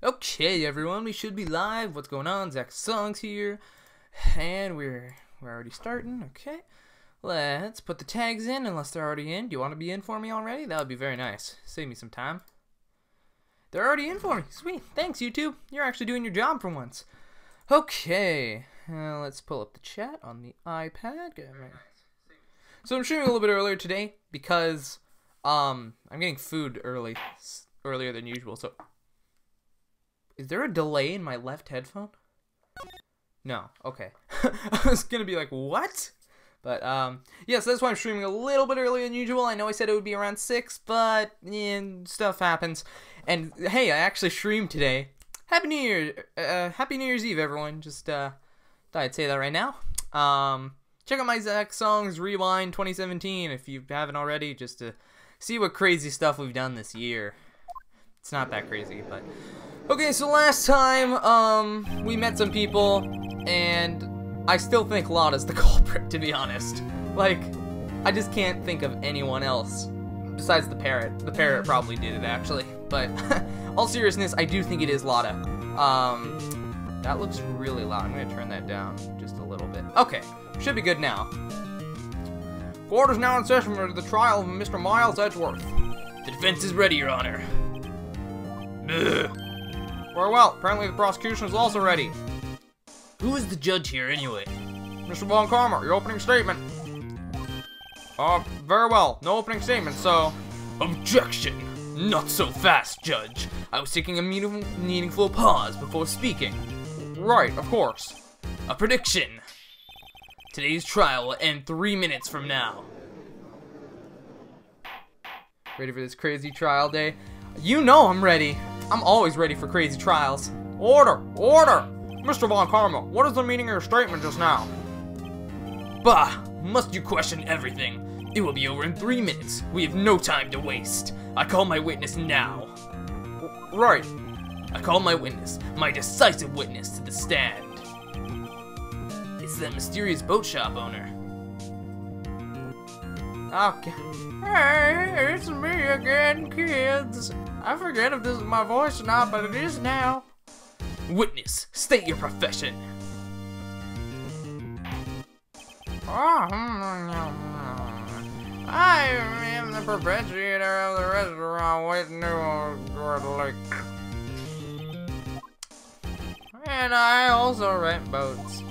Okay, everyone, we should be live. What's going on? ZachSongZ here, and we're already starting. Okay, let's put the tags in unless they're already in. Do you want to be in for me already? That would be very nice. Save me some time. They're already in for me. Sweet. Thanks, YouTube. You're actually doing your job for once. Okay, let's pull up the chat on the iPad. So I'm streaming a little bit earlier today because I'm getting food earlier than usual. So. Is there a delay in my left headphone? No. Okay. I was gonna be like, what? But, yeah, so that's why I'm streaming a little bit earlier than usual. I know I said it would be around 6, but, yeah, stuff happens. And, hey, I actually streamed today. Happy New Year's Eve, everyone. Just, thought I'd say that right now. Check out my ZachSongZ Rewind 2017 if you haven't already, just to see what crazy stuff we've done this year. It's not that crazy, but... Okay, so last time, we met some people, and I still think Lotta's the culprit, to be honest. Like, I just can't think of anyone else besides the parrot. The parrot probably did it, actually. But, all seriousness, I do think it is Lotta. That looks really loud. I'm gonna turn that down just a little bit. Okay, should be good now. Court is now in session for the trial of Mr. Miles Edgeworth. The defense is ready, Your Honor. Ugh. Very well. Apparently the prosecution is also ready. Who is the judge here, anyway? Mr. Von Karmer, your opening statement. Very well. No opening statement, so... Objection! Not so fast, Judge. I was taking a meaningful pause before speaking. Right, of course. A prediction. Today's trial will end 3 minutes from now. Ready for this crazy trial day? You know I'm ready. I'm always ready for crazy trials. Order! Order! Mr. Von Karmer, what is the meaning of your statement just now? Bah! Must you question everything? It will be over in 3 minutes. We have no time to waste. I call my witness now. Right. I call my witness, my decisive witness, to the stand. It's that mysterious boat shop owner. Okay. Hey, it's me again, kids. I forget if this is my voice or not, but it is now. Witness, state your profession. I am the perpetrator of the restaurant waiting to the lake. And I also rent boats.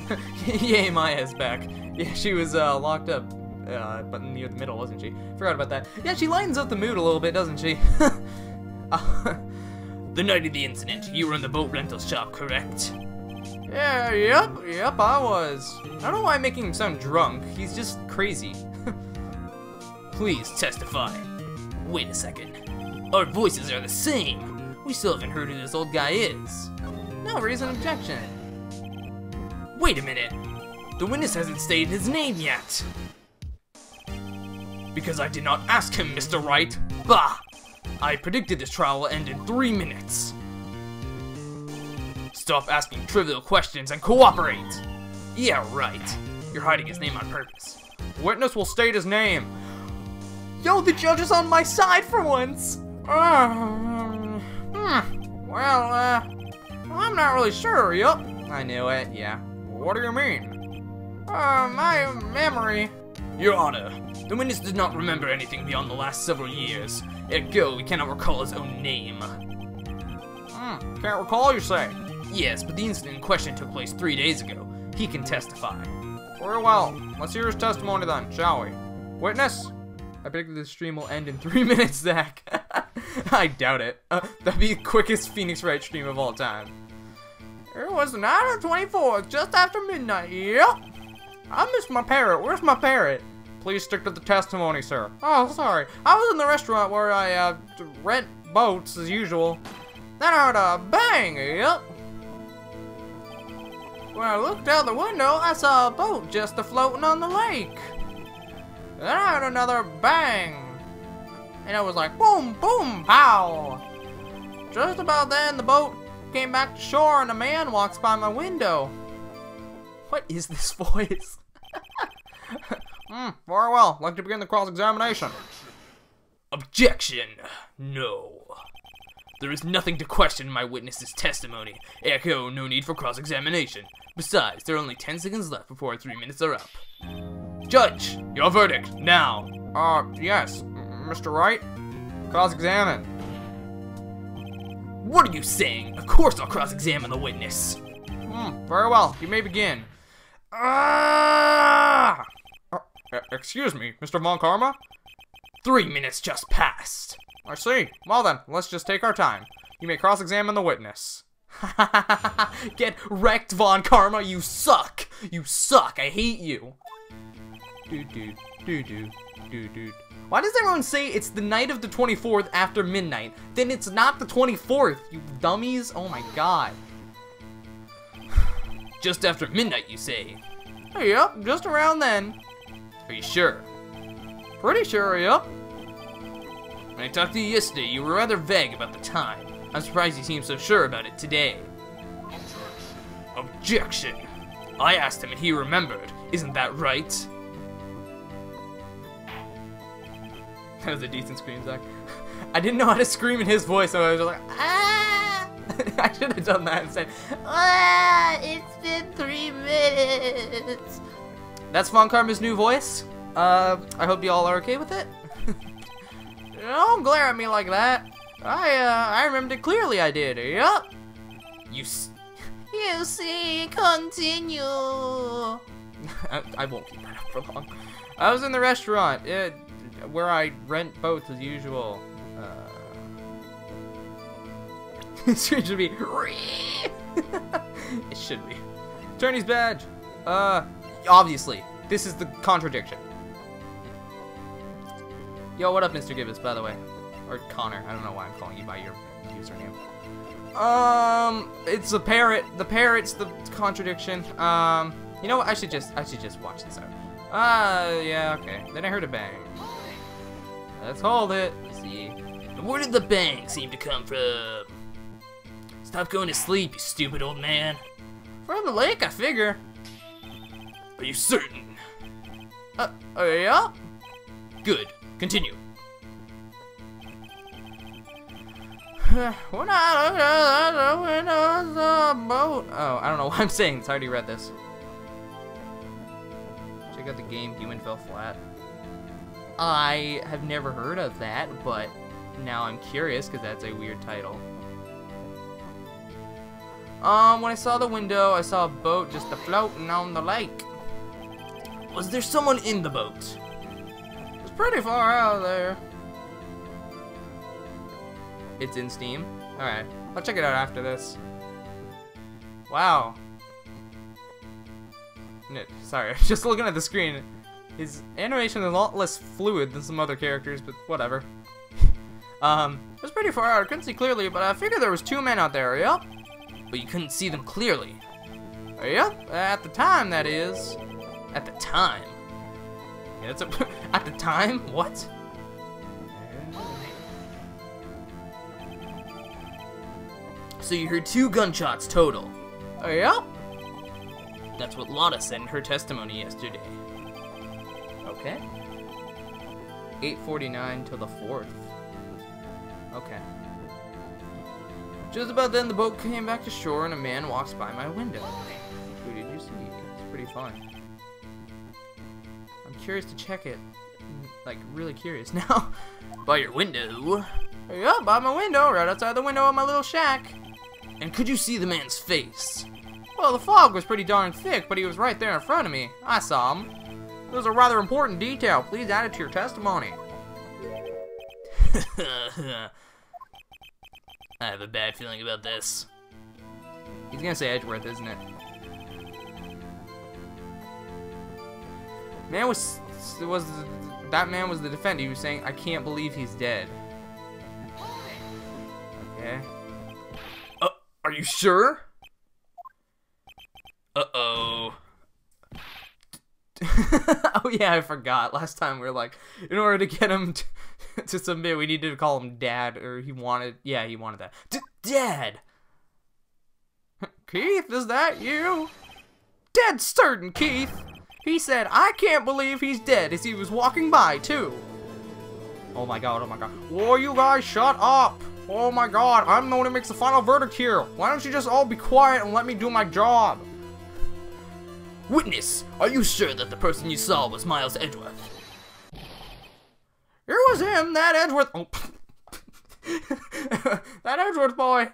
Yay, Maya's back. Yeah, she was locked up, but near the middle, wasn't she? Forgot about that. Yeah, she lightens up the mood a little bit, doesn't she? The night of the incident, you were in the boat rental shop, correct? Yeah, yep, I was. I don't know why I'm making him sound drunk. He's just crazy. Please testify. Wait a second. Our voices are the same. We still haven't heard who this old guy is. No, raise an objection. Wait a minute. The witness hasn't stated his name yet. Because I did not ask him, Mr. Wright. Bah! I predicted this trial will end in 3 minutes. Stop asking trivial questions and cooperate. Yeah, right. You're hiding his name on purpose. Witness will state his name. Yo, the judge is on my side for once. Well, I'm not really sure, yup. I knew it, yeah. What do you mean? My memory. Your Honor, the witness does not remember anything beyond the last several years. Ergo, he cannot recall his own name. Can't recall, you say? Yes, but the incident in question took place 3 days ago. He can testify. Very well. Let's hear his testimony then, shall we? Witness? I predict this stream will end in 3 minutes, Zach. I doubt it. That'd be the quickest Phoenix Wright stream of all time. It was the night of the 24th, just after midnight. Yep. I missed my parrot. Where's my parrot? Please stick to the testimony, sir. Oh, sorry. I was in the restaurant where I rent boats as usual. Then I heard a bang. Yep. When I looked out the window, I saw a boat just floating on the lake. Then I heard another bang. And it was like boom, boom, pow. Just about then, the boat came back to shore and a man walks by my window. What is this voice? Very well. Like to begin the cross-examination. Objection. No. There is nothing to question in my witness's testimony. Echo, no need for cross-examination. Besides, there are only 10 seconds left before our 3 minutes are up. Judge, your verdict, now. Yes, Mr. Wright. Cross-examine. What are you saying? Of course I'll cross-examine the witness. Very well, you may begin. Excuse me, Mr. Von Karma? 3 minutes just passed. I see. Well then, let's just take our time. You may cross-examine the witness. Get wrecked, Von Karma, you suck! You suck, I hate you. Why does everyone say it's the night of the 24th after midnight? Then it's not the 24th, you dummies. Oh my god. Just after midnight, you say? Yep, just around then. Are you sure? Pretty sure, yep. When I talked to you yesterday, you were rather vague about the time. I'm surprised you seem so sure about it today. Objection! I asked him and he remembered. Isn't that right? That was a decent scream, Zach. I didn't know how to scream in his voice, so I was just like, ah! I should have done that instead. Ah! It's been 3 minutes. That's Von Karma's new voice. I hope you all are okay with it. Don't glare at me like that. I remembered it clearly. I did. Yup. You see, continue. I won't keep that up for long. I was in the restaurant, where I rent boats as usual. It should be. It should be. Attorney's badge. Obviously, this is the contradiction. Yo, what up, Mr. Gibbous, by the way? Or Connor. I don't know why I'm calling you by your username. It's a parrot. The parrot's the contradiction. You know what? I should just watch this out. Yeah, okay. Then I heard a bang. Let's hold it. See. Where did the bang seem to come from? Stop going to sleep, you stupid old man. From the lake, I figure. Are you certain? Yeah. Good. Continue. When I looked out the windows of the boat. Oh, I don't know what I'm saying. I already read this. Check out the game Human Fell Flat. I have never heard of that, but now I'm curious because that's a weird title. When I saw the window, I saw a boat just floating on the lake. Was there someone in the boat? It was pretty far out there. It's in Steam? Alright, I'll check it out after this. Wow. Sorry, just looking at the screen. His animation is a lot less fluid than some other characters, but whatever. It was pretty far out, I couldn't see clearly, but I figured there was 2 men out there, yep. But you couldn't see them clearly. Yep, at the time, that is. At the time? Yeah, that's a at the time? What? So you heard 2 gunshots total. Yep. That's what Lotta said in her testimony yesterday. Okay. 8:49 till the 4th. Okay. Just about then, the boat came back to shore and a man walks by my window. Who did you see? It's pretty fun. I'm curious to check it. Like, really curious now. By your window? Yeah, by my window, right outside the window of my little shack. And could you see the man's face? Well, the fog was pretty darn thick, but he was right there in front of me. I saw him. It was a rather important detail. Please add it to your testimony. I have a bad feeling about this. He's gonna say Edgeworth, isn't it? That man was the defendant. He was saying, I can't believe he's dead. Okay. Are you sure? Uh-oh. Oh yeah, I forgot. Last time we were like, in order to get him to submit, we needed to call him Dad, or he wanted that. Dad! Keith, is that you? Dead certain, Keith! He said, I can't believe he's dead, as he was walking by, too. Oh my god, oh my god. Whoa, you guys, shut up! Oh my god, I'm the one who makes the final verdict here. Why don't you just all be quiet and let me do my job? Witness, are you sure that the person you saw was Miles Edgeworth? It was him, that Edgeworth. Oh. That Edgeworth boy.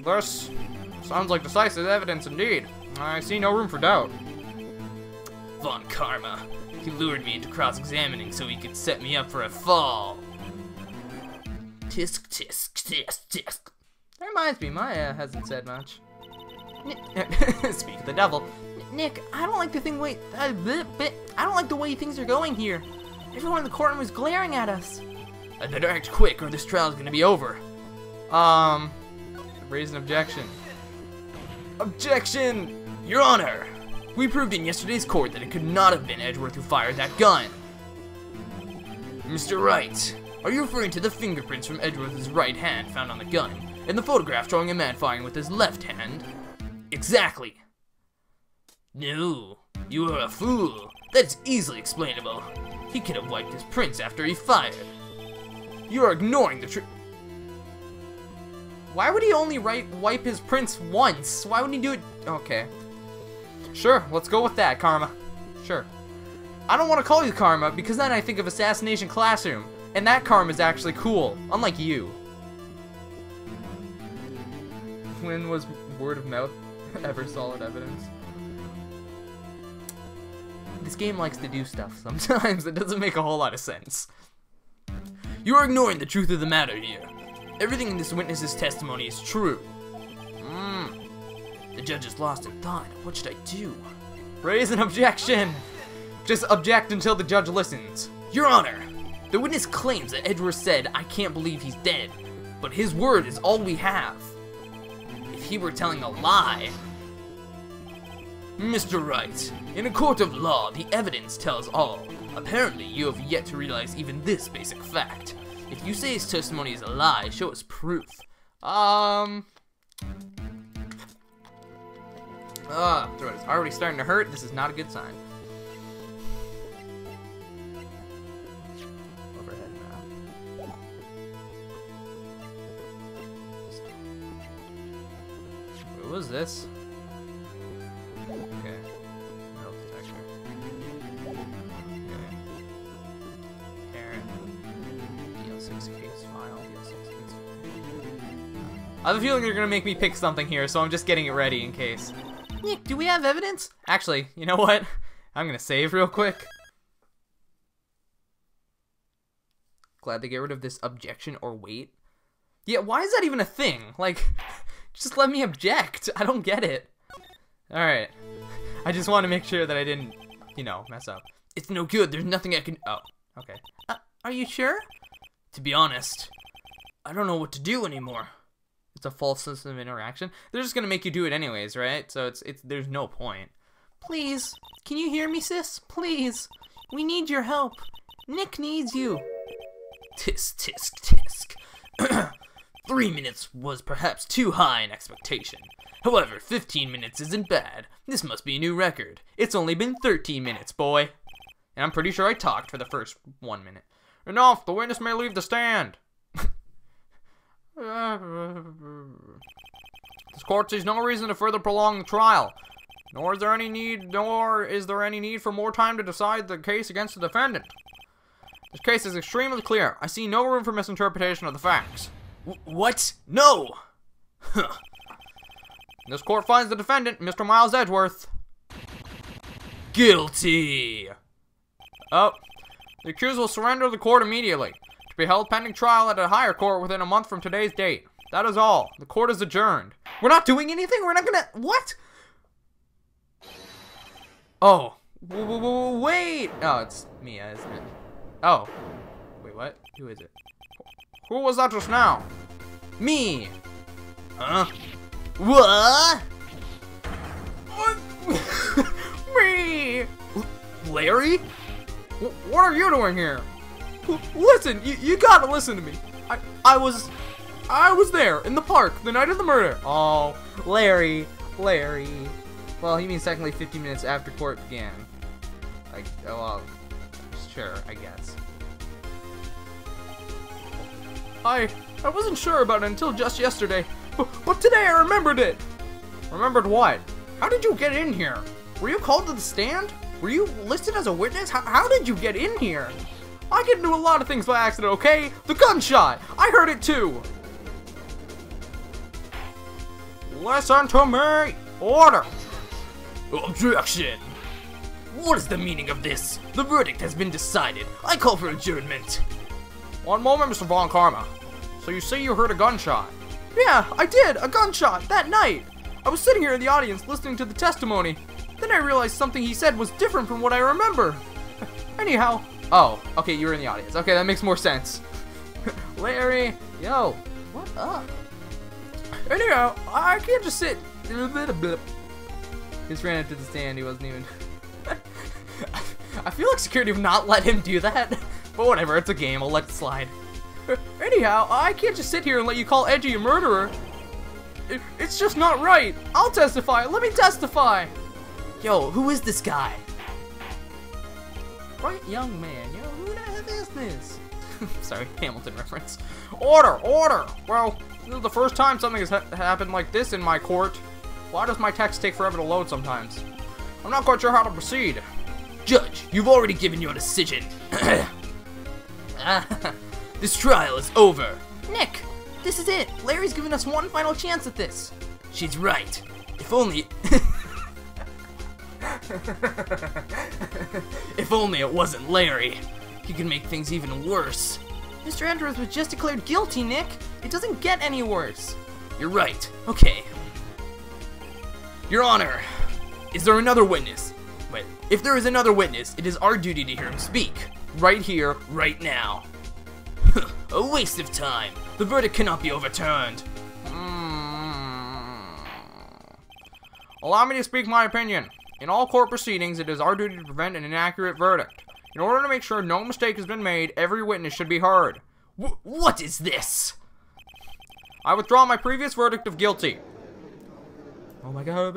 This sounds like decisive evidence indeed. I see no room for doubt. Von Karma. He lured me into cross-examining so he could set me up for a fall. Tisk, tisk, tisk, tisk. That reminds me, Maya hasn't said much. Speak of the devil. Nick, I don't like the thing. I don't like the way things are going here. Everyone in the courtroom is glaring at us. I better act quick or this trial's gonna be over. Raise an objection. Objection! Your Honor! We proved in yesterday's court that it could not have been Edgeworth who fired that gun. Mr. Wright, are you referring to the fingerprints from Edgeworth's right hand found on the gun, and the photograph showing a man firing with his left hand? Exactly. No, you are a fool. That's easily explainable. He could have wiped his prints after he fired. You are ignoring the truth. Why would he only wipe his prints once? Why would he do it? Okay. Sure, let's go with that, Karma. Sure. I don't want to call you Karma because then I think of Assassination Classroom. And that Karma is actually cool, unlike you. When was word of mouth ever solid evidence? This game likes to do stuff sometimes that doesn't make a whole lot of sense. You are ignoring the truth of the matter here. Everything in this witness's testimony is true. The judge is lost in thought. What should I do? Raise an objection! Just object until the judge listens. Your Honor, the witness claims that Edgeworth said, "I can't believe he's dead," but his word is all we have. If he were telling a lie... Mr. Wright, in a court of law, the evidence tells all. Apparently, you have yet to realize even this basic fact. If you say his testimony is a lie, show us proof. Throat is already starting to hurt. This is not a good sign. Overhead now. What was this? Okay. Metal detector. Okay. Parent. DL6 case file. DL6 case file. I have a feeling they're gonna make me pick something here, so I'm just getting it ready in case. Nick, do we have evidence? Actually, you know what? I'm gonna save real quick. Glad they get rid of this objection or wait. Yeah, why is that even a thing? Like, just let me object. I don't get it. Alright. I just want to make sure that I didn't, you know, mess up. It's no good. There's nothing I can... Oh, okay. Are you sure? To be honest, I don't know what to do anymore. It's a false system of interaction. They're just gonna make you do it anyways, right? So there's no point. Please, can you hear me, sis? Please, we need your help. Nick needs you. Tisk, tisk, tisk. 3 minutes was perhaps too high an expectation. However, 15 minutes isn't bad. This must be a new record. It's only been 13 minutes, boy. And I'm pretty sure I talked for the first 1 minute. Enough, the witness may leave the stand. This court sees no reason to further prolong the trial, nor is there any need for more time to decide the case against the defendant. This case is extremely clear. I see no room for misinterpretation of the facts. What? No! Huh. This court finds the defendant, Mr. Miles Edgeworth, guilty. Oh, the accused will surrender the court immediately, to be held pending trial at a higher court within a month from today's date. That is all. The court is adjourned. We're not doing anything? We're not gonna... What? Oh. Wait. Oh, it's Mia, isn't it? Oh. Wait, what? Who is it? Who was that just now? Me. Huh? What? Me. Larry? What are you doing here? Listen, you gotta listen to me. I was there in the park the night of the murder. Oh, Larry. Well, he means technically 50 minutes after court began. Like, oh, well, sure, I guess. I wasn't sure about it until just yesterday, but today I remembered it. Remembered what? How did you get in here? Were you called to the stand? Were you listed as a witness? How did you get in here? I get into a lot of things by accident, okay? The gunshot! I heard it too! Listen to me! Order! Objection! What is the meaning of this? The verdict has been decided. I call for adjournment. One moment, Mr. Von Karma. So you say you heard a gunshot? Yeah, I did! A gunshot! That night! I was sitting here in the audience listening to the testimony. Then I realized something he said was different from what I remember. Anyhow... Oh, okay, you were in the audience. Okay, that makes more sense. Larry, yo, what up? Anyhow, I can't just sit... Just ran into the stand, he wasn't even... I feel like security would not let him do that. But whatever, it's a game, I'll let it slide. Anyhow, I can't just sit here and let you call Edgy a murderer. It's just not right. I'll testify, let me testify. Yo, who is this guy? Right, young man, yo, who the heck is this? Sorry, Hamilton reference. Order, order! Well, this is the first time something has happened like this in my court. Why does my text take forever to load sometimes? I'm not quite sure how to proceed. Judge, you've already given your decision. This trial is over. Nick, this is it. Larry's giving us one final chance at this. She's right. If only... If only it wasn't Larry. He could make things even worse. Mr. Edgeworth was just declared guilty, Nick. It doesn't get any worse. You're right. Okay. Your Honor, is there another witness? Wait, if there is another witness, it is our duty to hear him speak. Right here, right now. A waste of time. The verdict cannot be overturned. Allow me to speak my opinion. In all court proceedings, it is our duty to prevent an inaccurate verdict. In order to make sure no mistake has been made, every witness should be heard. What is this? I withdraw my previous verdict of guilty. Oh my god.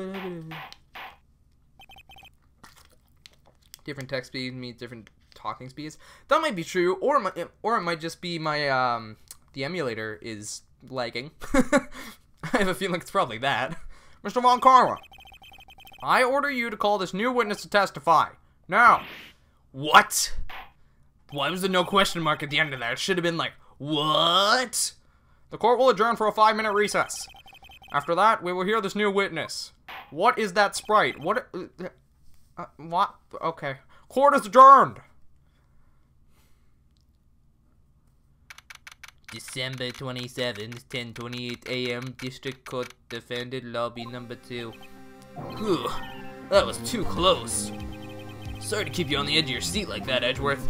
Different text speed means different talking speeds. That might be true, or it might just be my, the emulator is lagging. I have a feeling it's probably that. Mr. Von Karma, I order you to call this new witness to testify. Now. What? Why was there no question mark at the end of that? It should have been like, what? The court will adjourn for a 5-minute recess. After that, we will hear this new witness. What is that sprite? What? Okay. Court is adjourned. December 27th, 10:28 a.m. District Court Defendant Lobby Number 2. Whew, that was too close. Sorry to keep you on the edge of your seat like that, Edgeworth.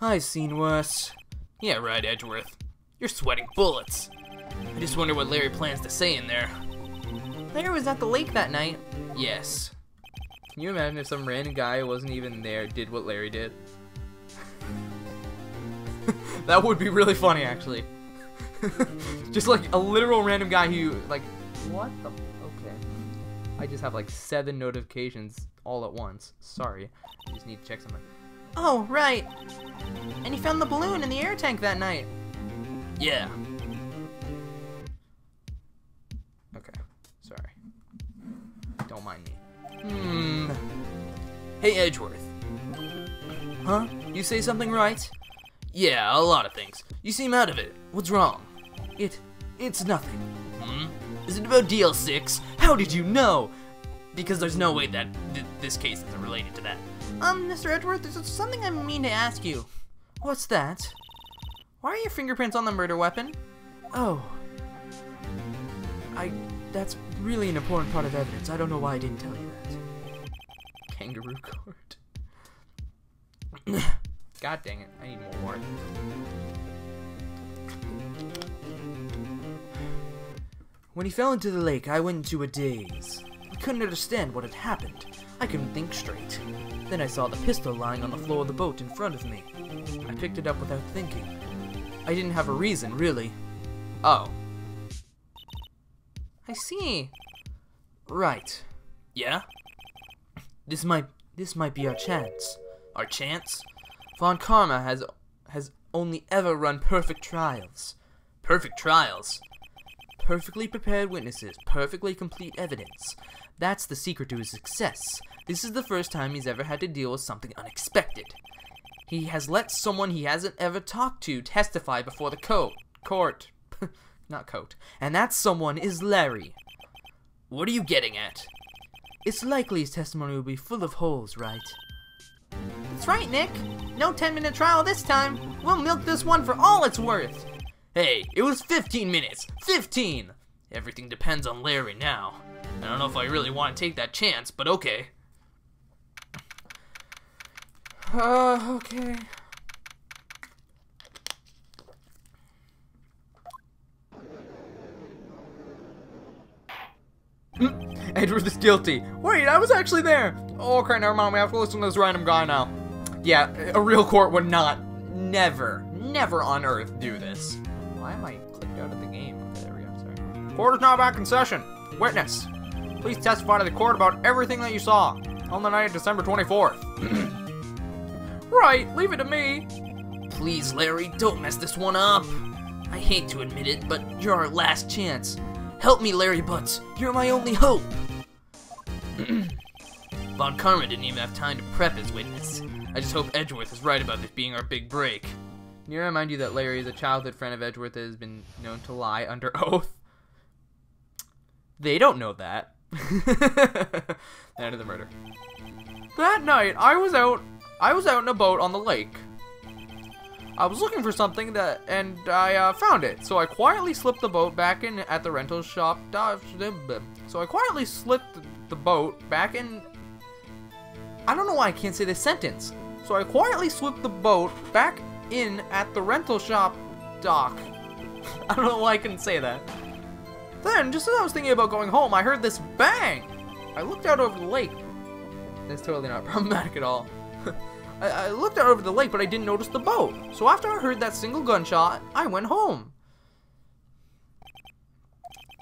I've seen worse. Yeah, right, Edgeworth. You're sweating bullets. I just wonder what Larry plans to say in there. Larry was at the lake that night. Yes. Can you imagine if some random guy who wasn't even there did what Larry did? That would be really funny, actually. Just like a literal random guy who, like, what the? Okay. I just have like 7 notifications all at once. Sorry. I just need to check something. Oh, right. And he found the balloon in the air tank that night. Yeah. Okay. Sorry. Don't mind me. Hey, Edgeworth. Huh? You say something right? Yeah, a lot of things. You seem out of it. What's wrong? It's nothing. Is it about DL6? How did you know? Because there's no way that this case is related to that. Mr. Edgeworth, there's something I mean to ask you. What's that? Why are your fingerprints on the murder weapon? Oh. That's really an important part of evidence. I don't know why I didn't tell you that. Kangaroo court. God dang it, I need more water. When he fell into the lake, I went into a daze. I couldn't understand what had happened. I couldn't think straight. Then I saw the pistol lying on the floor of the boat in front of me. I picked it up without thinking. I didn't have a reason, really. Oh. I see. Right. Yeah? This might be our chance. Our chance? Von Karma has only ever run perfect trials. Perfect trials? Perfectly prepared witnesses, perfectly complete evidence. That's the secret to his success. This is the first time he's ever had to deal with something unexpected. He has let someone he hasn't ever talked to testify before the court. Not coat. And that someone is Larry. What are you getting at? It's likely his testimony will be full of holes, Wright. That's right, Nick. No 10-minute trial this time. We'll milk this one for all it's worth. Hey, it was 15 minutes. 15! Everything depends on Larry now. I don't know if I really want to take that chance, but okay. Okay. Edward is guilty. Wait, I was actually there. Oh, okay, never mind. We have to listen to this random guy now. Yeah, a real court would never on earth do this. Why am I clicked out of the game? Okay, there we go, sorry. Court is now back in session. Witness, please testify to the court about everything that you saw on the night of December 24th. Right, leave it to me. Please, Larry, don't mess this one up. I hate to admit it, but you're our last chance. Help me, Larry Butts. You're my only hope. Von Karma didn't even have time to prep his witness. I just hope Edgeworth is right about this being our big break. Need to remind you that Larry is a childhood friend of Edgeworth that has been known to lie under oath. They don't know that. The end of the murder. That night, I was out in a boat on the lake. I was looking for something and I found it. So I quietly slipped the boat back in at the rental shop. So I quietly slipped the boat back in. I don't know why I can't say this sentence. So I quietly slipped the boat back in at the rental shop dock. I don't know why I couldn't say that. Then, just as I was thinking about going home, I heard this bang. I looked out over the lake. That's totally not problematic at all. I looked out over the lake, but I didn't notice the boat. So after I heard that single gunshot, I went home.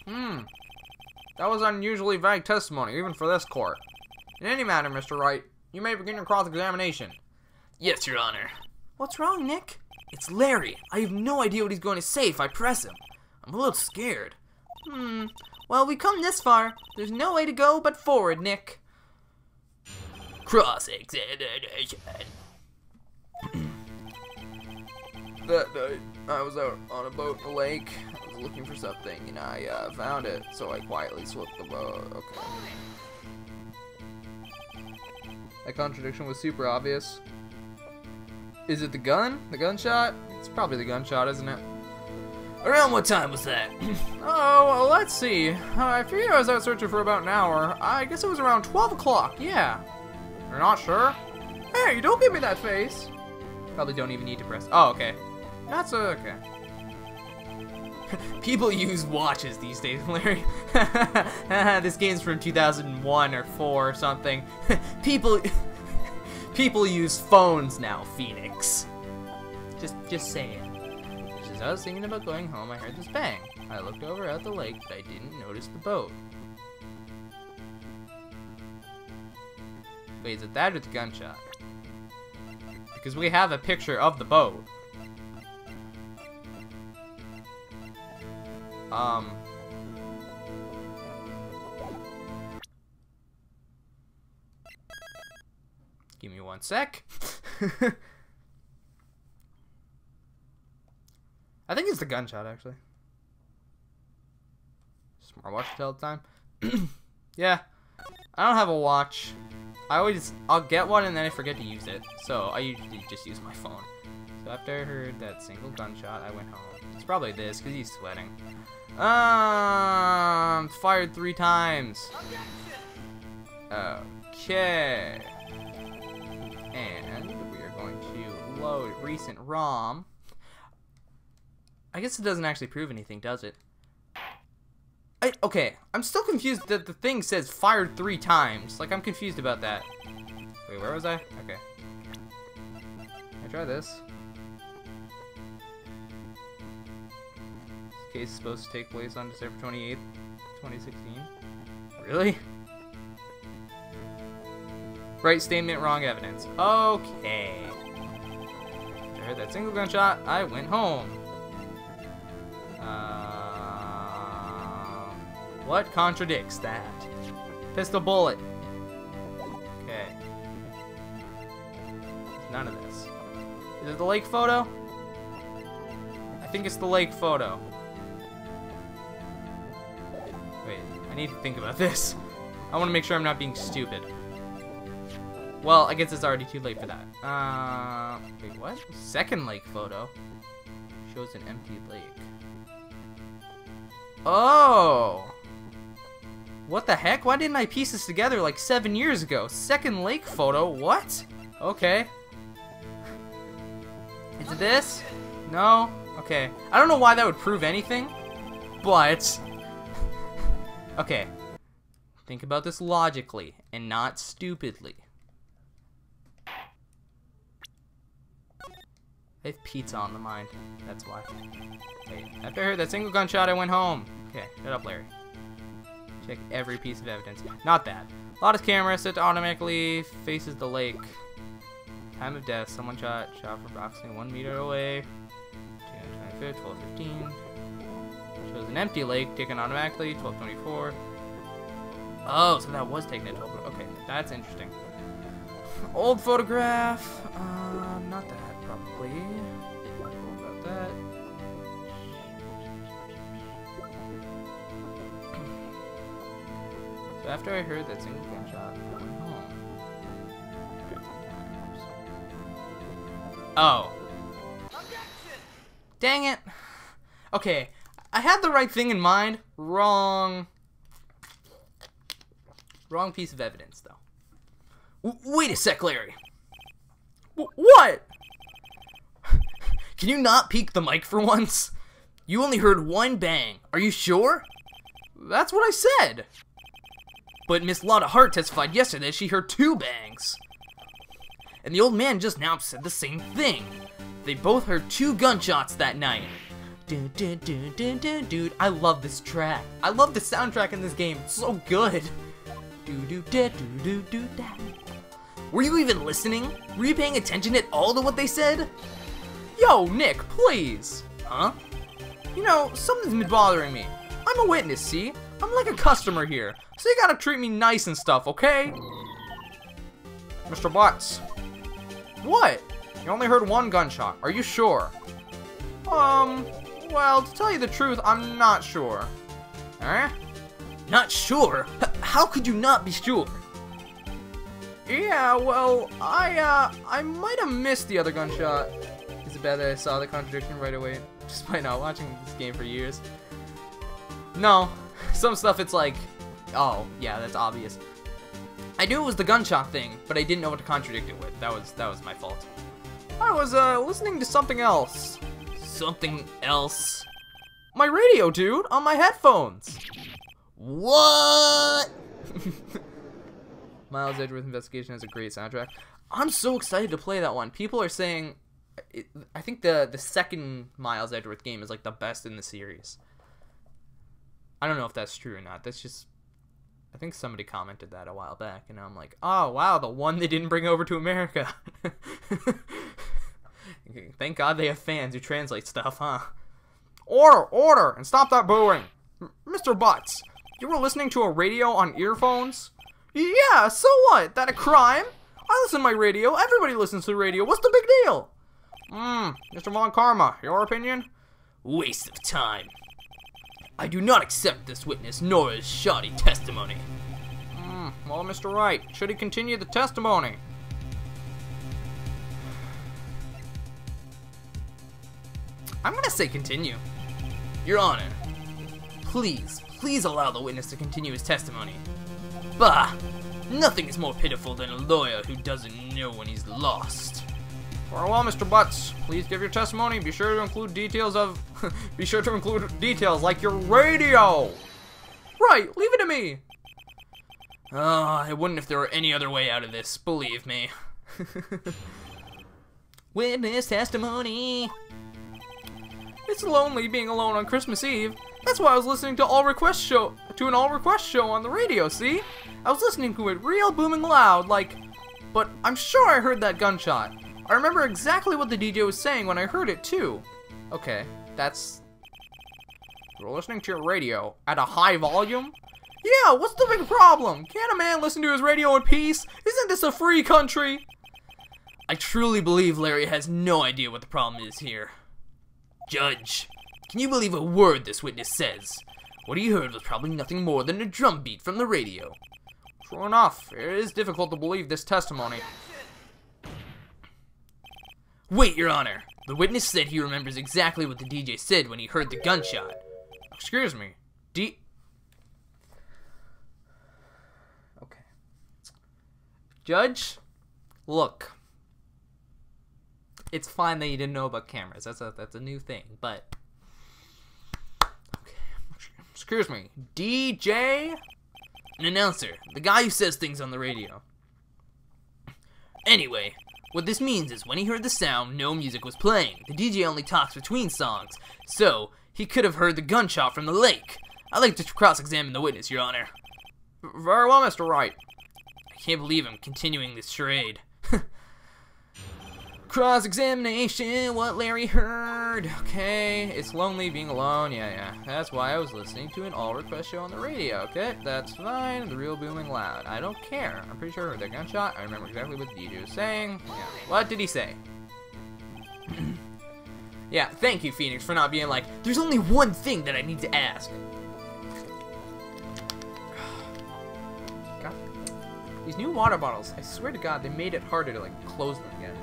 That was unusually vague testimony, even for this court. In any matter, Mr. Wright, you may begin your cross-examination. Yes, Your Honor. What's wrong, Nick? It's Larry. I have no idea what he's going to say if I press him. I'm a little scared. Well, we come this far. There's no way to go but forward, Nick. Cross-examination. That night, I was out on a boat in the lake. I was looking for something, and I found it, so I quietly slipped the boat. Okay. That contradiction was super obvious. Is it the gun? The gunshot? It's probably the gunshot, isn't it? Around what time was that? Oh, well, let's see. I figured I was out searching for about an hour. I guess it was around 12 o'clock, yeah. You're not sure? Hey, don't give me that face. Probably don't even need to press. Oh, okay. That's okay. People use watches these days, Larry. This game's from 2001 or 4 or something. People use phones now, Phoenix. Just saying. Just as I was thinking about going home, I heard this bang. I looked over at the lake, but I didn't notice the boat. Wait, is it that or the gunshot? Because we have a picture of the boat. Give me 1 sec. I think it's the gunshot, actually. Smartwatch to tell the time. Yeah, I don't have a watch. I'll get one and then I forget to use it. So I usually just use my phone. So after I heard that single gunshot, I went home. It's probably this, because he's sweating. Fired 3 times. Okay. And we are going to load recent ROM. I guess it doesn't actually prove anything, does it? Okay, I'm still confused that the thing says fired 3 times. Like, I'm confused about that. Wait, where was I? Okay. Can I try this? This case is supposed to take place on December 28th, 2016. Really? Right statement, wrong evidence. Okay. Try that single gunshot, I went home. What contradicts that? Pistol bullet. Okay. None of this. Is it the lake photo? I think it's the lake photo. Wait, I need to think about this. I want to make sure I'm not being stupid. Well, I guess it's already too late for that. Wait, what? Second lake photo shows an empty lake. Oh! What the heck? Why didn't I piece this together like 7 years ago? Second lake photo? What? Okay. Is it this? No? Okay. I don't know why that would prove anything, but... Okay. Think about this logically and not stupidly. I have pizza on the mind. That's why. Wait, after I heard that single gunshot, I went home. Okay, shut up, Larry. Check every piece of evidence. Not that. Lotta's camera set to automatically faces the lake. Time of death. Someone shot for approximately 1 meter away. 225, 12:15. Shows an empty lake taken automatically. 12:24. Oh, so that was taken at 12. Okay, that's interesting. Old photograph. Not that probably. What about that? So after I heard that single gunshot, I went home. Oh. Dang it. Okay, I had the right thing in mind. Wrong piece of evidence, though. Wait a sec, Larry. What? Can you not peek the mic for once? You only heard one bang. Are you sure? That's what I said. But Miss Lotta Hart testified yesterday that she heard 2 bangs. And the old man just now said the same thing. They both heard 2 gunshots that night. Dude, I love this track. I love the soundtrack in this game. It's so good. Were you even listening? Were you paying attention at all to what they said? Yo, Nick, please. Huh? You know, something's been bothering me. I'm a witness, see? I'm like a customer here, so you gotta treat me nice and stuff, okay? Mr. Butts. What? You only heard 1 gunshot. Are you sure? Well, to tell you the truth, I'm not sure. Huh? Not sure? How could you not be sure? Yeah, well, I might have missed the other gunshot. Is it bad that I saw the contradiction right away, just by not watching this game for years? No. Some stuff it's like, oh, yeah, that's obvious. I knew it was the gunshot thing, but I didn't know what to contradict it with. That was my fault. I was, listening to something else. Something else? My radio, dude, on my headphones. What? Miles Edgeworth Investigation has a great soundtrack. I'm so excited to play that one. People are saying, I think the second Miles Edgeworth game is like the best in the series. I don't know if that's true or not. That's just, I think somebody commented that a while back, and I'm like, oh wow, the one they didn't bring over to America. Thank God they have fans who translate stuff, huh? Order, and stop that booing. Mr. Butts, you were listening to a radio on earphones? Yeah, so what? That a crime? I listen to my radio. Everybody listens to the radio. What's the big deal? Mr. Von Karma, your opinion? Waste of time. I do not accept this witness nor his shoddy testimony. Well, Mr. Wright, should he continue the testimony? I'm gonna say continue. Your Honor, please allow the witness to continue his testimony. Bah! Nothing is more pitiful than a lawyer who doesn't know when he's lost. Very well, Mr. Butts, please give your testimony. Be sure to include details like your radio. Right, leave it to me. I wouldn't if there were any other way out of this, believe me. Witness testimony. It's lonely being alone on Christmas Eve. That's why I was listening to an all request show on the radio, see? I was listening to it real booming loud, like, but I'm sure I heard that gunshot. I remember exactly what the DJ was saying when I heard it, too. Okay, that's... You're listening to your radio at a high volume? Yeah, what's the big problem? Can't a man listen to his radio in peace? Isn't this a free country? I truly believe Larry has no idea what the problem is here. Judge, can you believe a word this witness says? What he heard was probably nothing more than a drum beat from the radio. True enough, it is difficult to believe this testimony. Wait, Your Honor. The witness said he remembers exactly what the DJ said when he heard the gunshot. Excuse me. Okay. Judge, look. It's fine that you didn't know about cameras. That's a new thing, but... Okay. Excuse me. DJ? An announcer. The guy who says things on the radio. Anyway, what this means is when he heard the sound, no music was playing. The DJ only talks between songs. So, he could have heard the gunshot from the lake. I'd like to cross-examine the witness, Your Honor. Very well, Mr. Wright. I can't believe I'm continuing this charade. Cross-examination, what Larry heard. Okay, it's lonely being alone. Yeah. That's why I was listening to an all-request show on the radio. Okay, that's fine. The real booming loud. I don't care. I'm pretty sure I heard that gunshot. I remember exactly what the DJ was saying. Yeah. What did he say? Yeah, thank you, Phoenix, for not being like, there's only one thing that I need to ask. God. These new water bottles, I swear to God, they made it harder to, like, close them again.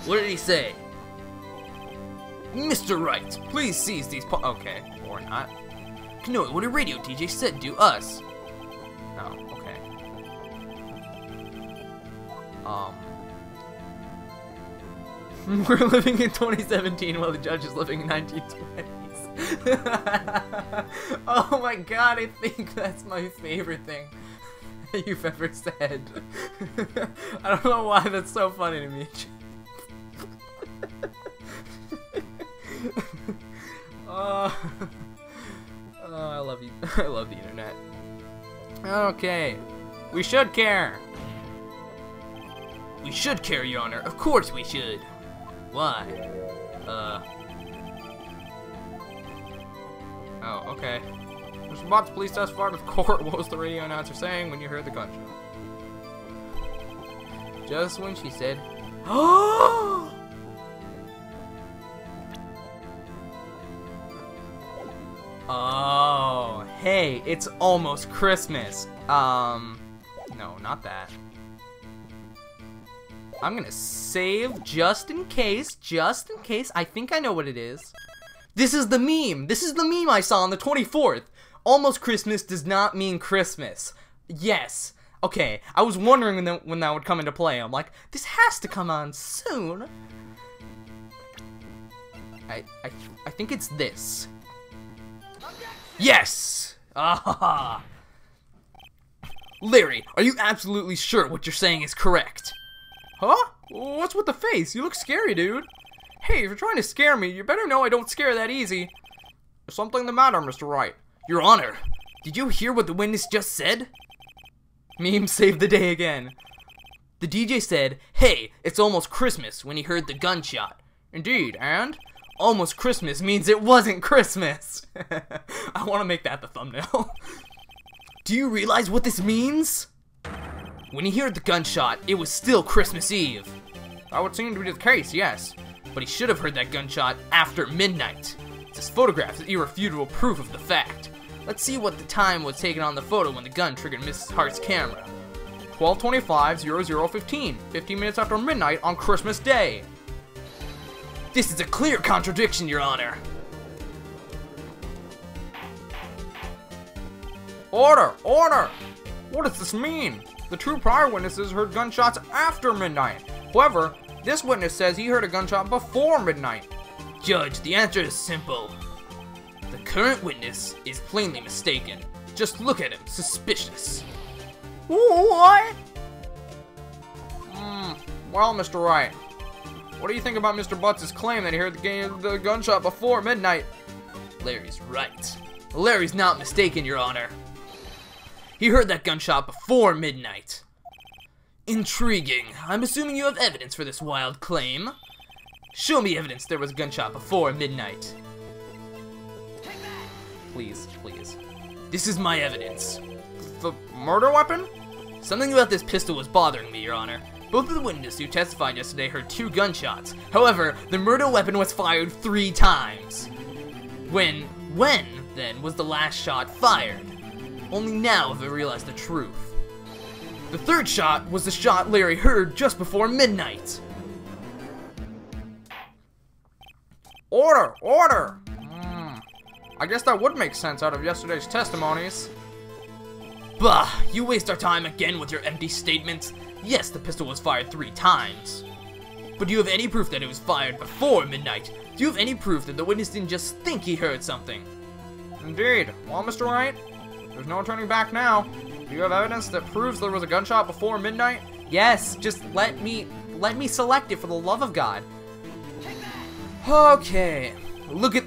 What did he say? Mr. Wright, please seize these okay, or not. No, what a radio DJ said to us. Oh, okay. We're living in 2017 while the judge is living in 1920s. Oh my God, I think that's my favorite thing you've ever said. I don't know why that's so funny to me. I love you. I love the internet. Okay. We should care. We should care, Your Honor. Of course we should. Why? Oh, okay. Mr. Botts, please testify to the court. What was the radio announcer saying when you heard the gunshot? Just when she said, "Oh!" Oh, hey, it's almost Christmas. No, not that. I'm gonna save just in case, I think I know what it is. This is the meme. This is the meme I saw on the 24th. Almost Christmas does not mean Christmas. Yes. Okay, I was wondering when that would come into play. I'm like, this has to come on soon. I think it's this. Yes! Ah! Larry, are you absolutely sure what you're saying is correct? Huh? What's with the face? You look scary, dude. Hey, if you're trying to scare me, you better know I don't scare that easy. There's something the matter, Mr. Wright. Your Honor, did you hear what the witness just said? Meme saved the day again. The DJ said, "Hey, it's almost Christmas," when he heard the gunshot. Indeed, and? Almost Christmas means it wasn't Christmas. I want to make that the thumbnail. Do you realize what this means? When he heard the gunshot, it was still Christmas Eve. That would seem to be the case, yes. But he should have heard that gunshot after midnight. This photograph is irrefutable proof of the fact. Let's see what the time was taken on the photo when the gun triggered Mrs. Hart's camera. 12:25:00:15, 15 minutes after midnight on Christmas Day. This is a clear contradiction, Your Honor. Order! Order! What does this mean? The two prior witnesses heard gunshots after midnight. However, this witness says he heard a gunshot before midnight. Judge, the answer is simple. The current witness is plainly mistaken. Just look at him, suspicious. What? Well, Mr. Wright, what do you think about Mr. Butts' claim that he heard the gunshot before midnight? Larry's right. Larry's not mistaken, Your Honor. He heard that gunshot before midnight. Intriguing. I'm assuming you have evidence for this wild claim. Show me evidence there was a gunshot before midnight. Please, please. This is my evidence. The murder weapon? Something about this pistol was bothering me, Your Honor. Both of the witnesses who testified yesterday heard 2 gunshots. However, the murder weapon was fired 3 times. When, then, was the last shot fired? Only now have I realized the truth. The 3rd shot was the shot Larry heard just before midnight. Order! Order! I guess that would make sense out of yesterday's testimonies. Bah, you waste our time again with your empty statements. Yes, the pistol was fired 3 times. But do you have any proof that it was fired before midnight? Do you have any proof that the witness didn't just think he heard something? Indeed. Well, Mr. Wright, there's no turning back now. Do you have evidence that proves there was a gunshot before midnight? Yes, just let me select it for the love of God. Okay, look at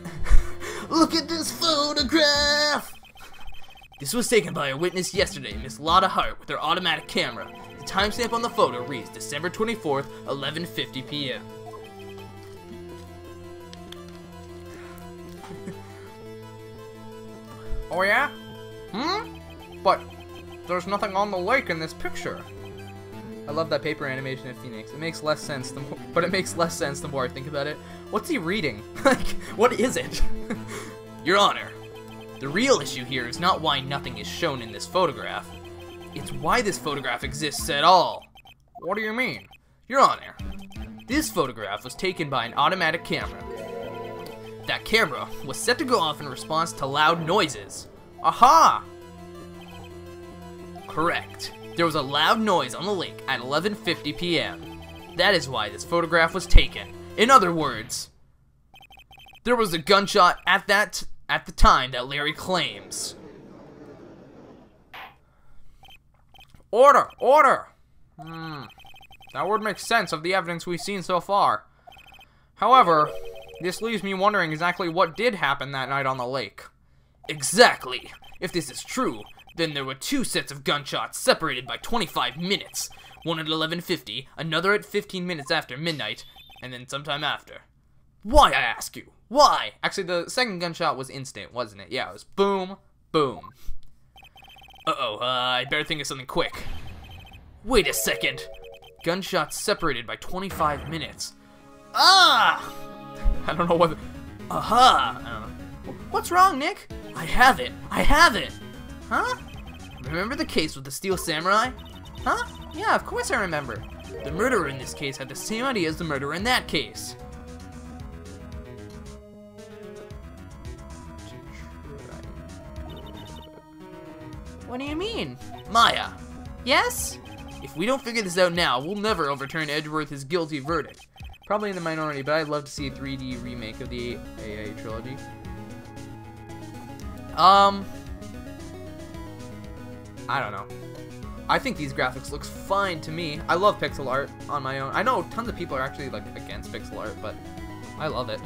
this photograph. This was taken by a witness yesterday, Miss Lotta Hart, with her automatic camera. The timestamp on the photo reads December 24th, 11:50 p.m. Oh yeah? But there's nothing on the lake in this picture. I love that paper animation of Phoenix. It makes less sense, but it makes less sense the more I think about it. What's he reading? Like, what is it? Your Honor, the real issue here is not why nothing is shown in this photograph. It's why this photograph exists at all. What do you mean? Your Honor, this photograph was taken by an automatic camera. That camera was set to go off in response to loud noises. Aha! Correct. There was a loud noise on the lake at 11:50 p.m. That is why this photograph was taken. In other words, there was a gunshot at the time that Larry claims. Order! Order! That would make sense of the evidence we've seen so far. However, this leaves me wondering exactly what did happen that night on the lake. Exactly. If this is true, then there were 2 sets of gunshots separated by 25 minutes. One at 11:50, another at 15 minutes after midnight, and then sometime after. Why, I ask you? Why? Actually, the second gunshot was instant, wasn't it? Yeah, it was boom, boom. I better think of something quick. Wait a second. Gunshots separated by 25 minutes. Ah! I don't know what... Aha! I don't know. What's wrong, Nick? I have it. I have it. Huh? Remember the case with the Steel Samurai? Huh? Yeah, of course I remember. The murderer in this case had the same idea as the murderer in that case. What do you mean? Maya. Yes? If we don't figure this out now, we'll never overturn Edgeworth's guilty verdict. Probably in the minority, but I'd love to see a 3D remake of the AA trilogy. I don't know. I think these graphics looks fine to me. I love pixel art on my own. I know tons of people are actually like against pixel art, but I love it.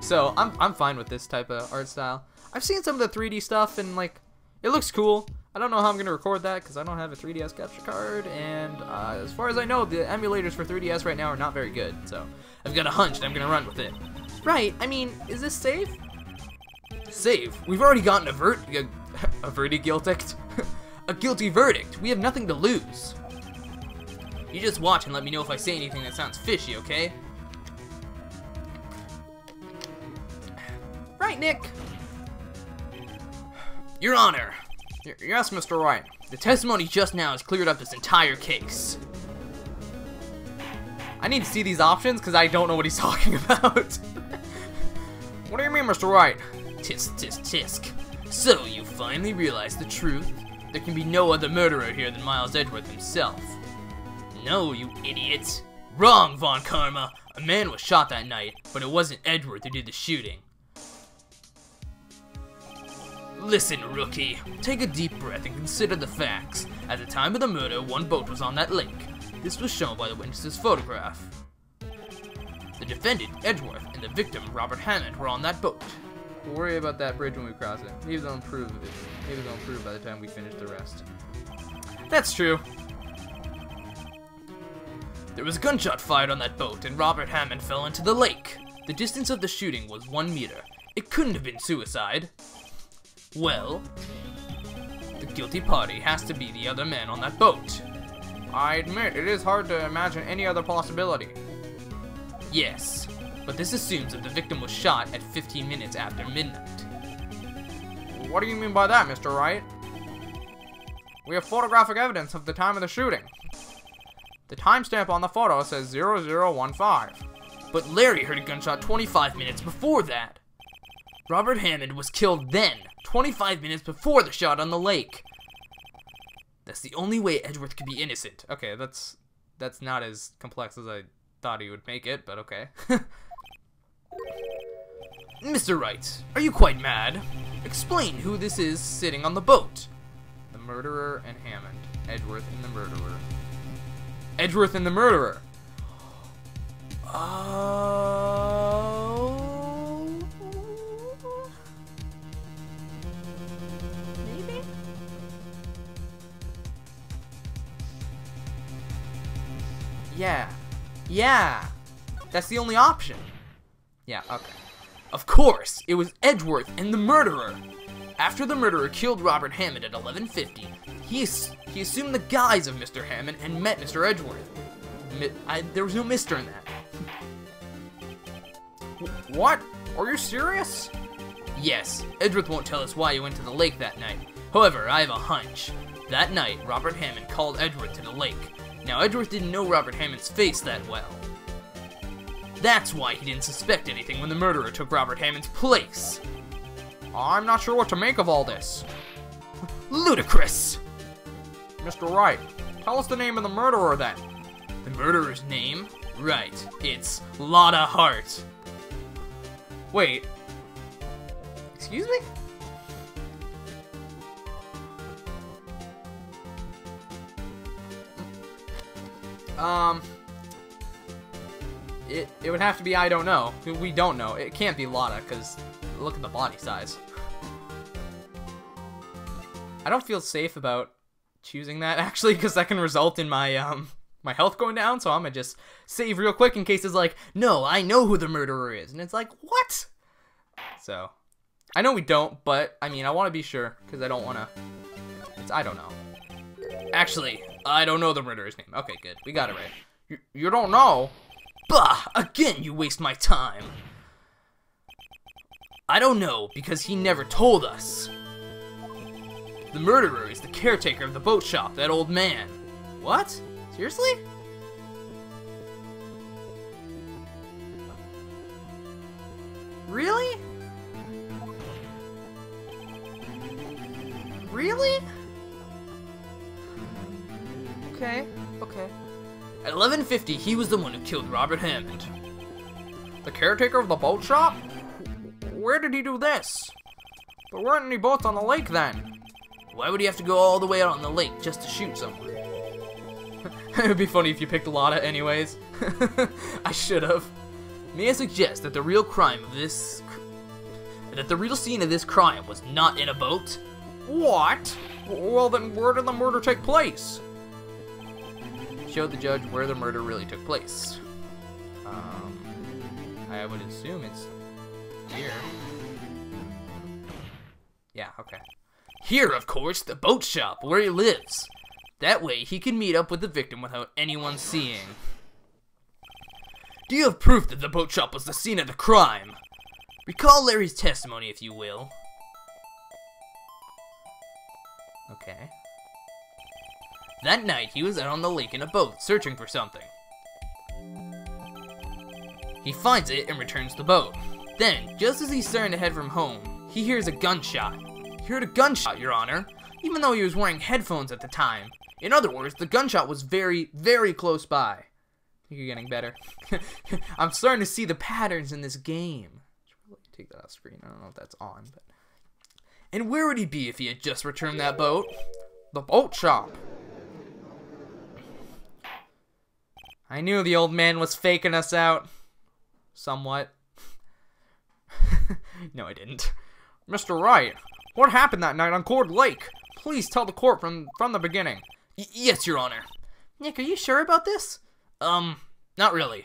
So I'm fine with this type of art style. I've seen some of the 3D stuff and like it looks cool. I don't know how I'm gonna record that because I don't have a 3DS capture card, and as far as I know, the emulators for 3DS right now are not very good. So I've got a hunch that I'm gonna run with it. Right. I mean, is this safe? Safe? We've already gotten a verdict. A guilty verdict. We have nothing to lose. You just watch and let me know if I say anything that sounds fishy, okay? Right, Nick? Your Honor. Yes, Mr. Wright. The testimony just now has cleared up this entire case. I need to see these options because I don't know what he's talking about. What do you mean, Mr. Wright? Tisk, tisk, tisk. So, you finally realize the truth? There can be no other murderer here than Miles Edgeworth himself. No, you idiot. Wrong, Von Karma. A man was shot that night, but it wasn't Edgeworth who did the shooting. Listen, rookie. Take a deep breath and consider the facts. At the time of the murder, one boat was on that lake. This was shown by the witness's photograph. The defendant, Edgeworth, and the victim, Robert Hammond, were on that boat. We'll worry about that bridge when we cross it. Maybe they'll improve it. Maybe they'll improve by the time we finish the rest. That's true. There was a gunshot fired on that boat, and Robert Hammond fell into the lake. The distance of the shooting was 1 meter. It couldn't have been suicide. Well, the guilty party has to be the other man on that boat. I admit, it is hard to imagine any other possibility. Yes, but this assumes that the victim was shot at 15 minutes after midnight. What do you mean by that, Mr. Wright? We have photographic evidence of the time of the shooting. The timestamp on the photo says 0015. But Larry heard a gunshot 25 minutes before that. Robert Hammond was killed then, 25 minutes before the shot on the lake. That's the only way Edgeworth could be innocent. Okay, that's not as complex as I thought he would make it, but okay. Mr. Wright, are you quite mad? Explain who this is sitting on the boat. The murderer and Hammond. Edgeworth and the murderer. Edgeworth and the murderer. Maybe? Yeah. That's the only option. Yeah, okay. Of course, it was Edgeworth and the murderer. After the murderer killed Robert Hammond at 11:50, he assumed the guise of Mr. Hammond and met Mr. Edgeworth. There was no Mr. in that. What? Are you serious? Yes, Edgeworth won't tell us why he went to the lake that night. However, I have a hunch. That night, Robert Hammond called Edgeworth to the lake. Now, Edgeworth didn't know Robert Hammond's face that well. That's why he didn't suspect anything when the murderer took Robert Hammond's place. I'm not sure what to make of all this. Ludicrous! Mr. Wright, tell us the name of the murderer then. The murderer's name? Right, it's Lotta Hart. Wait. Excuse me? It would have to be I don't know. We don't know. It can't be Lotta, because look at the body size. I don't feel safe about choosing that, actually, because that can result in my, my health going down, so I'm gonna just save real quick in case it's like, no, I know who the murderer is. And it's like, what? So, I know we don't, but, I mean, I want to be sure, because I don't want to, I don't know. Actually, I don't know the murderer's name. Okay, good. We got it right. You don't know? Bah! Again, you waste my time. I don't know, because he never told us. The murderer is the caretaker of the boat shop, that old man. What? Seriously? Really? Really? Okay. At 11:50, he was the one who killed Robert Hammond. The caretaker of the boat shop? Where did he do this? There weren't any boats on the lake then. Why would he have to go all the way out on the lake just to shoot someone? It would be funny if you picked Lotta anyways. I should have. May I suggest that the real scene of this crime was not in a boat? What? Well, then where did the murder take place? Showed the judge where the murder really took place. I would assume it's here. Yeah, okay. Here, of course, the boat shop, where he lives. That way, he can meet up with the victim without anyone seeing. Do you have proof that the boat shop was the scene of the crime? Recall Larry's testimony, if you will. Okay. That night, he was out on the lake in a boat, searching for something. He finds it and returns the boat. Then, just as he's starting to head from home, he hears a gunshot. He heard a gunshot, Your Honor, even though he was wearing headphones at the time. In other words, the gunshot was very, very close by. I think you're getting better. I'm starting to see the patterns in this game. Take that off screen. I don't know if that's on, but. And where would he be if he had just returned that boat? The boat shop. I knew the old man was faking us out. Somewhat. No, I didn't. Mr. Wright, what happened that night on Cord Lake? Please tell the court from the beginning. Yes, Your Honor. Nick, are you sure about this? Not really.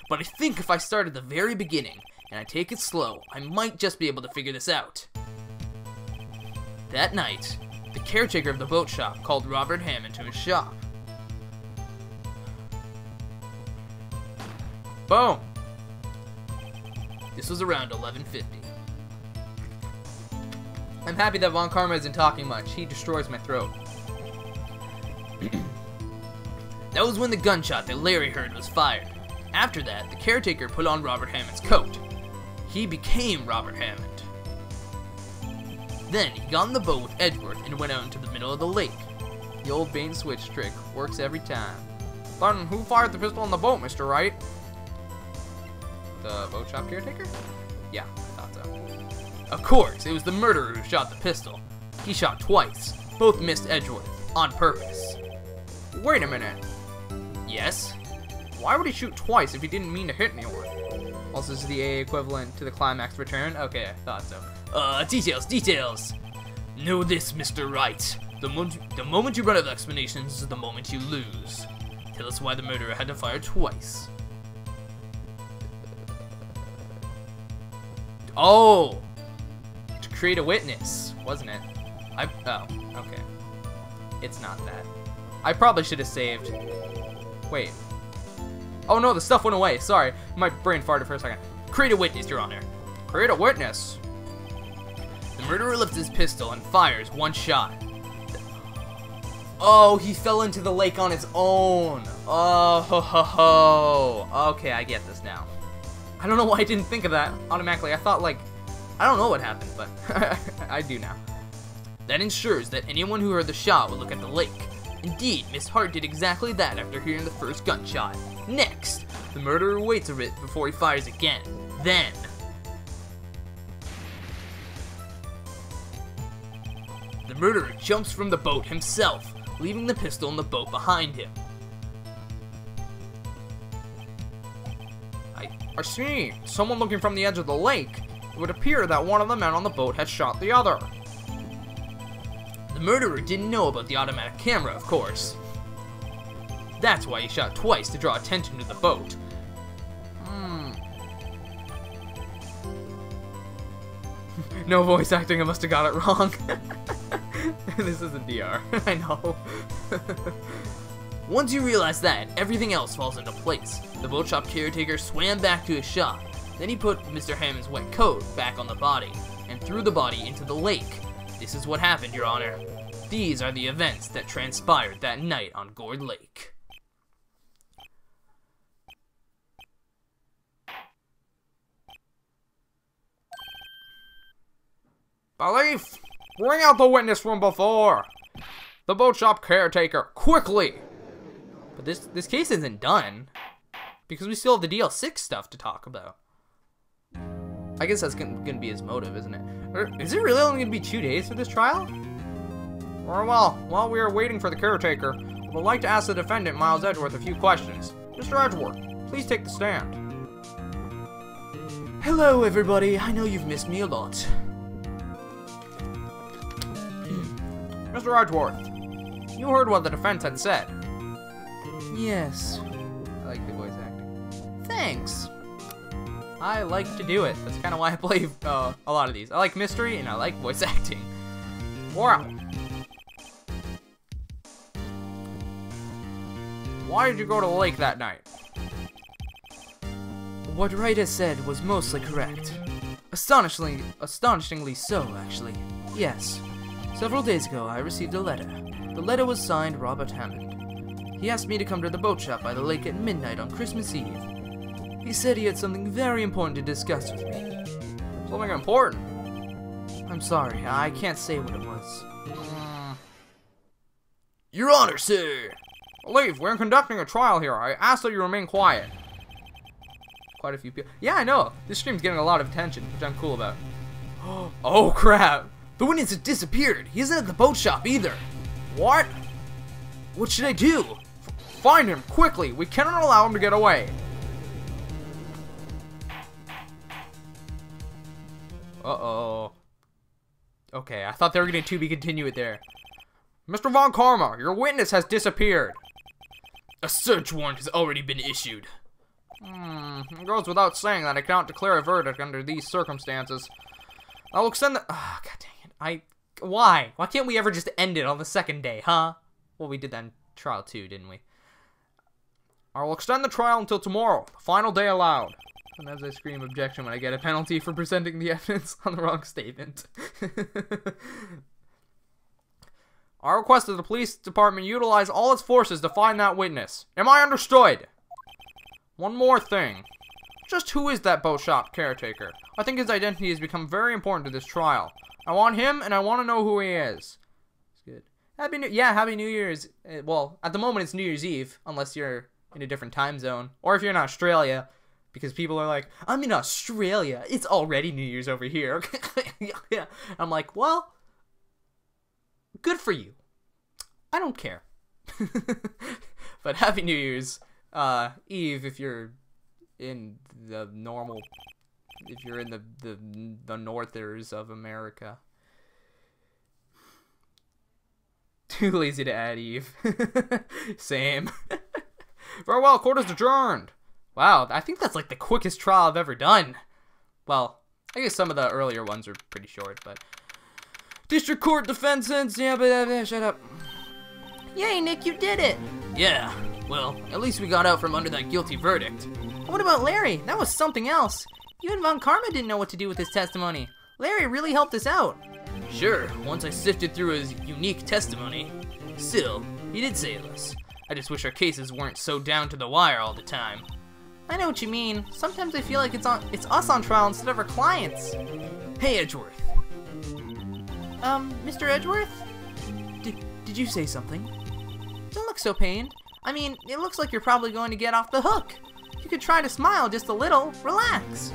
But I think if I start at the very beginning, and I take it slow, I might just be able to figure this out. That night, the caretaker of the boat shop called Robert Hammond to his shop. Boom! This was around 11:50. I'm happy that Von Karma isn't talking much. He destroys my throat. That was when the gunshot that Larry heard was fired. After that, the caretaker put on Robert Hammond's coat. He became Robert Hammond. Then he got on the boat with Edgeworth and went out into the middle of the lake. The old bait and switch trick works every time. Then who fired the pistol on the boat, Mr. Wright? The boat shop caretaker? Yeah, I thought so. Of course, it was the murderer who shot the pistol. He shot twice. Both missed Edgeworth, on purpose. Wait a minute. Yes? Why would he shoot twice if he didn't mean to hit anyone? Also, this is the AA equivalent to the climax return? Okay, I thought so. Details. Know this, Mr. Wright. The moment you run out of explanations is the moment you lose. Tell us why the murderer had to fire twice. Oh! To create a witness, wasn't it? Oh, okay. It's not that. I probably should have saved. Wait. Oh no, the stuff went away. Sorry. My brain farted for a second. Create a witness, Your Honor. Create a witness? The murderer lifts his pistol and fires one shot. Oh, he fell into the lake on his own. Oh, ho, ho, ho. Okay, I get this now. I don't know why I didn't think of that automatically. I thought, like, I don't know what happened, but I do now. That ensures that anyone who heard the shot will look at the lake. Indeed, Miss Hart did exactly that after hearing the first gunshot. Next, the murderer waits a bit before he fires again. Then, the murderer jumps from the boat himself, leaving the pistol in the boat behind him. I see. Someone looking from the edge of the lake. It would appear that one of the men on the boat had shot the other. The murderer didn't know about the automatic camera, of course. That's why he shot twice to draw attention to the boat. No voice acting, I must have got it wrong. This isn't DR. I know. Once you realize that, everything else falls into place. The boat shop caretaker swam back to his shop. Then he put Mr. Hammond's wet coat back on the body and threw the body into the lake. This is what happened, Your Honor. These are the events that transpired that night on Gourd Lake. Belief! Bring out the witness from before! The boat shop caretaker, quickly! But this case isn't done, because we still have the DL6 stuff to talk about. I guess that's gonna be his motive, isn't it? Or is it really only gonna be 2 days for this trial? Or well, while we are waiting for the caretaker, I would like to ask the defendant, Miles Edgeworth, a few questions. Mr. Edgeworth, please take the stand. Hello, everybody. I know you've missed me a lot. Mr. Edgeworth, you heard what the defense had said. Yes. I like the voice acting. Thanks. I like to do it. That's kind of why I play a lot of these. I like mystery and I like voice acting. Wow. Why did you go to the lake that night? What Wright has said was mostly correct. Astonishingly so, actually. Yes. Several days ago, I received a letter. The letter was signed Robert Hammond. He asked me to come to the boat shop by the lake at midnight on Christmas Eve. He said he had something very important to discuss with me. Something important? I'm sorry, I can't say what it was. Your Honor, sir! Leave, we're conducting a trial here. I ask that you remain quiet. Quite a few people. Yeah, I know. This stream's getting a lot of attention, which I'm cool about. Oh, crap. The witness has disappeared. He isn't at the boat shop either. What? What should I do? Find him, quickly. We cannot allow him to get away. Uh-oh. Okay, I thought they were going to be continue it there. Mr. Von Karma, your witness has disappeared. A search warrant has already been issued. It goes without saying that I cannot declare a verdict under these circumstances. I will extend the... Ah, God dang it. Why? Why can't we ever just end it on the second day, huh? Well, we did that in trial 2, didn't we? I will extend the trial until tomorrow, the final day allowed. And as I scream objection when I get a penalty for presenting the evidence on the wrong statement. I request that the police department utilize all its forces to find that witness. Am I understood? One more thing. Just who is that boat shop caretaker? I think his identity has become very important to this trial. I want him, and I want to know who he is. It's good. Happy New Year's. Well, at the moment it's New Year's Eve, unless you're in a different time zone. Or if you're in Australia, because people are like, I'm in Australia. It's already New Year's over here. Yeah. I'm like, well, good for you. I don't care. But Happy New Year's Eve if you're in the normal, if you're in the northers of America. Too lazy to add Eve. Same. Farewell, court is adjourned. Wow, I think that's like the quickest trial I've ever done. Well, I guess some of the earlier ones are pretty short, but... District Court defendants, yeah, but shut up. Yay, Nick, you did it! Yeah, well, at least we got out from under that guilty verdict. What about Larry? That was something else. You and Von Karma didn't know what to do with his testimony. Larry really helped us out. Sure, once I sifted through his unique testimony. Still, he did save us. I just wish our cases weren't so down to the wire all the time. I know what you mean. Sometimes I feel like it's us on trial instead of our clients. Hey, Edgeworth. Mr. Edgeworth? Did you say something? Don't look so pained. I mean, it looks like you're probably going to get off the hook. You could try to smile just a little. Relax.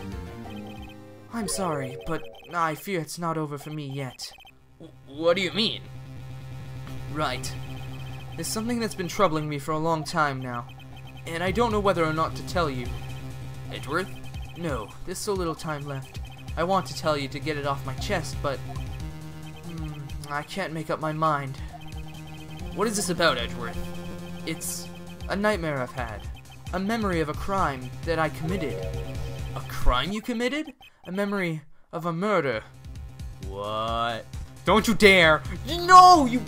I'm sorry, but I fear it's not over for me yet. What do you mean? Right. There's something that's been troubling me for a long time now, and I don't know whether or not to tell you. Edgeworth? No, there's so little time left. I want to tell you to get it off my chest, but... I can't make up my mind. What is this about, Edgeworth? It's a nightmare I've had. A memory of a crime that I committed. A crime you committed? A memory of a murder. What? Don't you dare! No, you...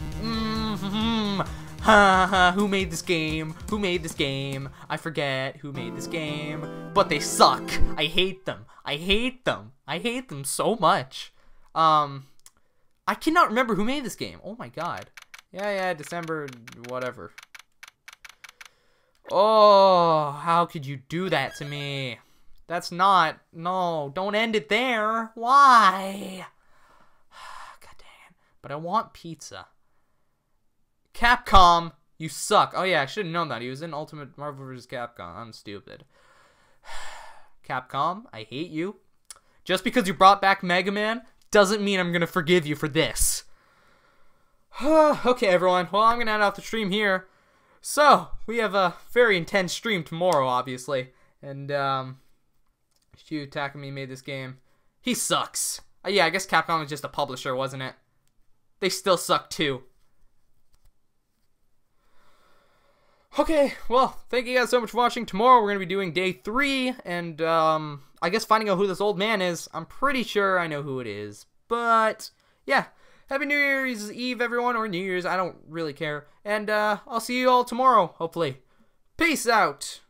Who made this game? Who made this game? I forget who made this game. But they suck. I hate them. I hate them. I hate them so much. I cannot remember who made this game. Oh my god. Yeah, December, whatever. Oh, how could you do that to me? That's not... No, don't end it there. Why? God dang it. But I want pizza. Capcom, you suck. Oh yeah, I should have known that. He was in Ultimate Marvel vs. Capcom. I'm stupid. Capcom, I hate you. Just because you brought back Mega Man doesn't mean I'm going to forgive you for this. Okay, everyone. Well, I'm going to end off the stream here. So, we have a very intense stream tomorrow, obviously. And, Shu Takumi made this game. He sucks. Yeah, I guess Capcom was just a publisher, wasn't it? They still suck, too. Okay, well, thank you guys so much for watching. Tomorrow we're going to be doing day 3, and, I guess finding out who this old man is. I'm pretty sure I know who it is. But, yeah. Happy New Year's Eve, everyone, or New Year's. I don't really care. And, I'll see you all tomorrow, hopefully. Peace out.